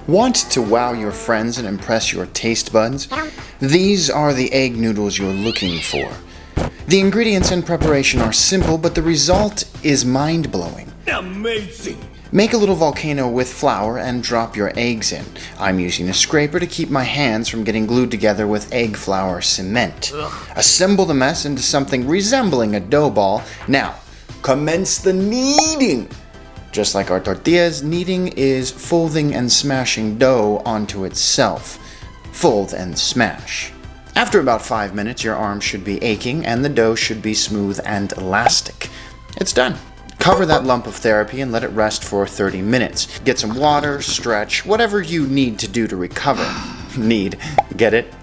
Want to wow your friends and impress your taste buds? These are the egg noodles you're looking for. The ingredients and preparation are simple, but the result is mind-blowing. Amazing! Make a little volcano with flour and drop your eggs in. I'm using a scraper to keep my hands from getting glued together with egg flour cement. Assemble the mess into something resembling a dough ball. Now, commence the kneading! Just like our tortillas, kneading is folding and smashing dough onto itself. Fold and smash. After about 5 minutes, your arms should be aching and the dough should be smooth and elastic. It's done. Cover that lump of therapy and let it rest for 30 minutes. Get some water, stretch, whatever you need to do to recover. Need. Get it?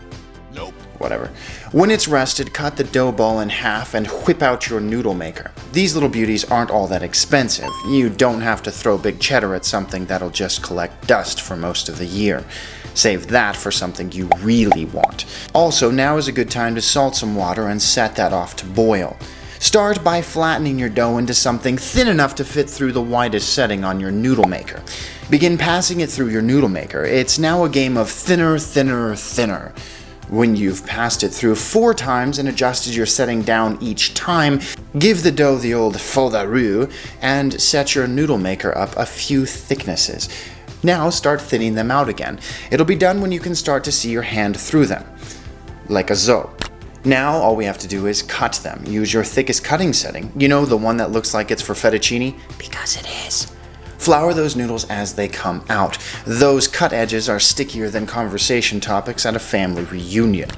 Nope. Whatever. When it's rested, cut the dough ball in half and whip out your noodle maker. These little beauties aren't all that expensive. You don't have to throw big cheddar at something that'll just collect dust for most of the year. Save that for something you really want. Also, now is a good time to salt some water and set that off to boil. Start by flattening your dough into something thin enough to fit through the widest setting on your noodle maker. Begin passing it through your noodle maker. It's now a game of thinner, thinner, thinner. When you've passed it through 4 times and adjusted your setting down each time, give the dough the old faux and set your noodle maker up a few thicknesses. Now start thinning them out again. It'll be done when you can start to see your hand through them, like a zo. Now all we have to do is cut them. Use your thickest cutting setting. You know, the one that looks like it's for fettuccine? Because it is. Flour those noodles as they come out. Those cut edges are stickier than conversation topics at a family reunion.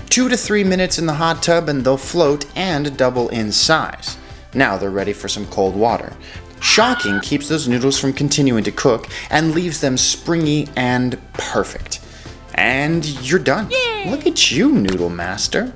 2 to 3 minutes in the hot tub and they'll float and double in size. Now they're ready for some cold water. Shocking keeps those noodles from continuing to cook and leaves them springy and perfect. And you're done. Yay! Look at you, noodle master.